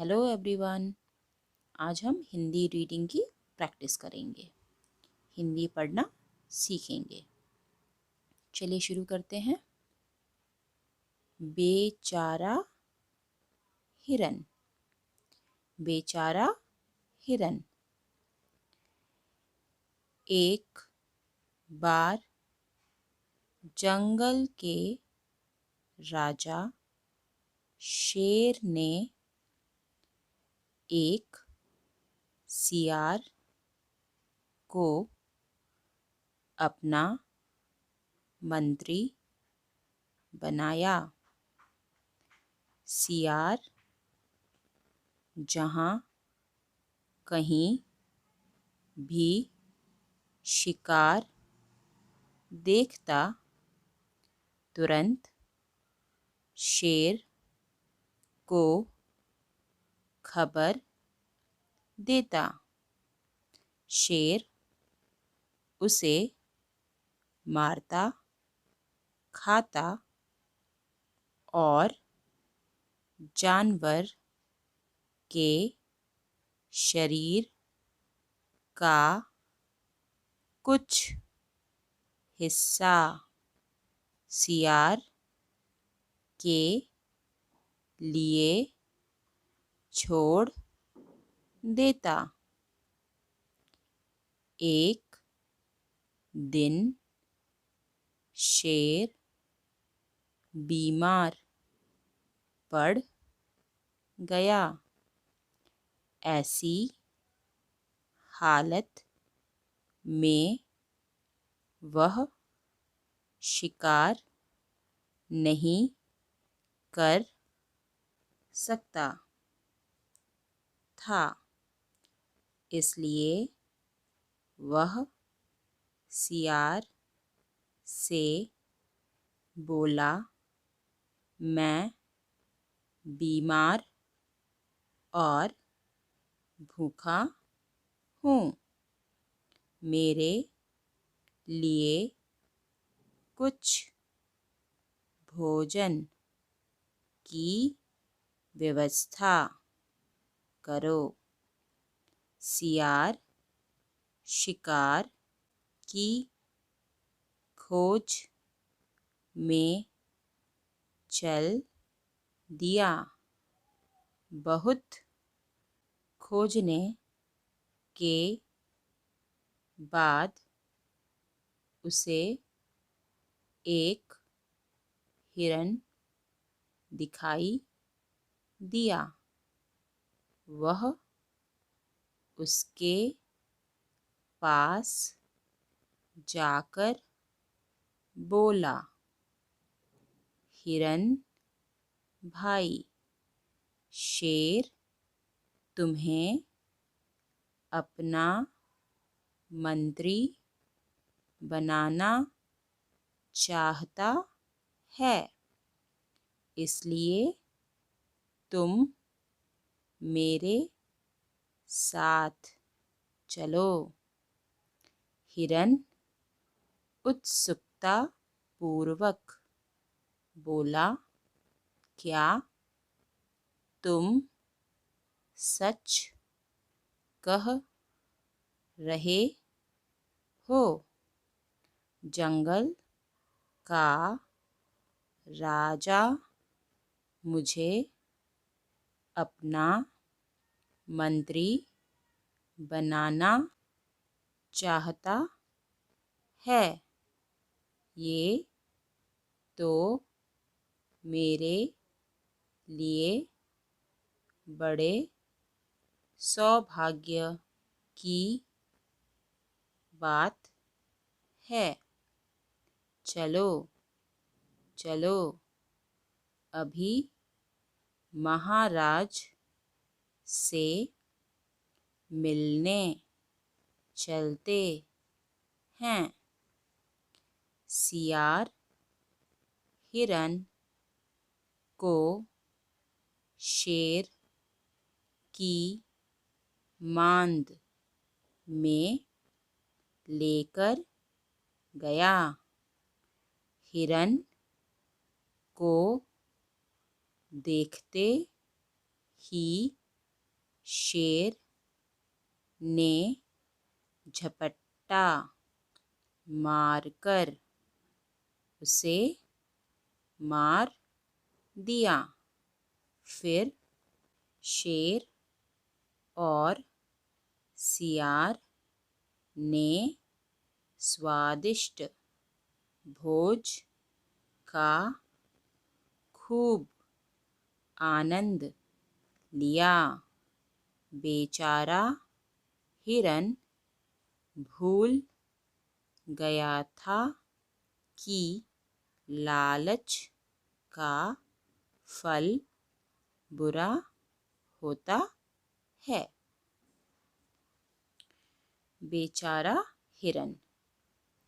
Hello everyone. आज हम Hindi reading की प्रैक्टिस करेंगे। हिंदी पढ़ना सीखेंगे। चलिए शुरू करते हैं। बेचारा हिरन। बेचारा हिरन। एक बार जंगल के राजा शेर ने एक सियार को अपना मंत्री बनाया। सियार जहाँ कहीं भी शिकार देखता तुरंत शेर को खबर देता। शेर उसे मारता, खाता और जानवर के शरीर का कुछ हिस्सा सियार के लिए छोड़ देता। एक दिन शेर बीमार पड़ गया। ऐसी हालत में वह शिकार नहीं कर सकता था, इसलिए वह सियार से बोला, मैं बीमार और भूखा हूँ। मेरे लिए कुछ भोजन की व्यवस्था करो। सियार शिकार की खोज में चल दिया। बहुत खोजने के बाद उसे एक हिरन दिखाई दिया। वह उसके पास जाकर बोला, हिरन भाई, शेर तुम्हें अपना मंत्री बनाना चाहता है, इसलिए तुम मेरे साथ चलो। हिरन उत्सुकता पूर्वक बोला, क्या तुम सच कह रहे हो? जंगल का राजा मुझे अपना मंत्री बनाना चाहता है। ये तो मेरे लिए बड़े सौभाग्य की बात है। चलो चलो अभी महाराज से मिलने चलते हैं। सियार हिरन को शेर की मांद में लेकर गया। हिरन को देखते ही शेर ने झपट्टा मारकर उसे मार दिया। फिर शेर और सियार ने स्वादिष्ट भोज का खूब आनंद लिया। बेचारा हिरन भूल गया था कि लालच का फल बुरा होता है। बेचारा हिरन।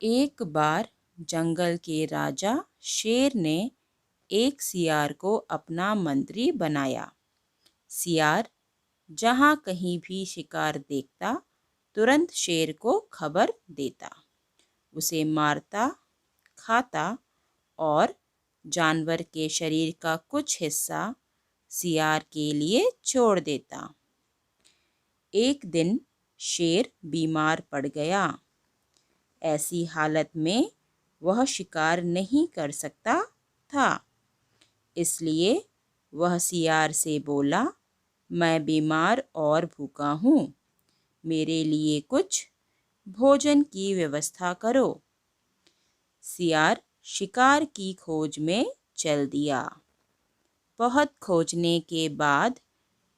एक बार जंगल के राजा शेर ने एक सियार को अपना मंत्री बनाया। सियार जहाँ कहीं भी शिकार देखता तुरंत शेर को खबर देता, उसे मारता, खाता और जानवर के शरीर का कुछ हिस्सा सियार के लिए छोड़ देता। एक दिन शेर बीमार पड़ गया। ऐसी हालत में वह शिकार नहीं कर सकता था, इसलिए वह सियार से बोला, मैं बीमार और भूखा हूँ, मेरे लिए कुछ भोजन की व्यवस्था करो। सियार शिकार की खोज में चल दिया। बहुत खोजने के बाद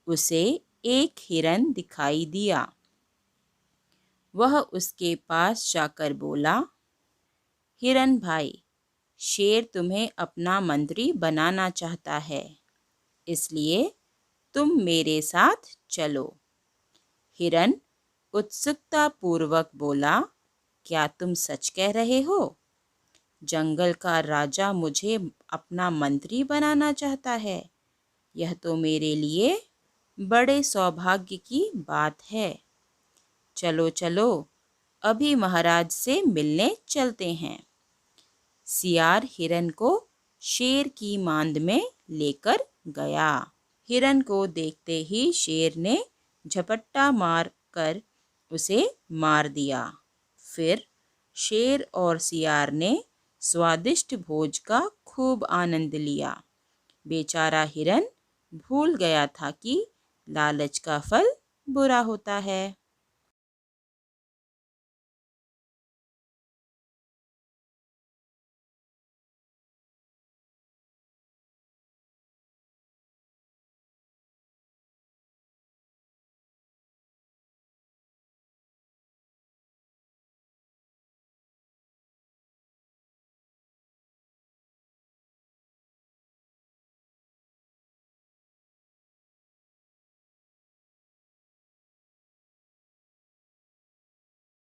उसे एक हिरन दिखाई दिया। वह उसके पास जाकर बोला, हिरन भाई, शेर तुम्हें अपना मंत्री बनाना चाहता है, इसलिए तुम मेरे साथ चलो। हिरन उत्सुकता पूर्वक बोला, क्या तुम सच कह रहे हो? जंगल का राजा मुझे अपना मंत्री बनाना चाहता है, यह तो मेरे लिए बड़े सौभाग्य की बात है। चलो चलो, अभी महाराज से मिलने चलते हैं। सियार हिरन को शेर की मांद में लेकर गया। हिरन को देखते ही शेर ने झपट्टा मार कर उसे मार दिया। फिर शेर और सियार ने स्वादिष्ट भोज का खूब आनंद लिया। बेचारा हिरन भूल गया था कि लालच का फल बुरा होता है।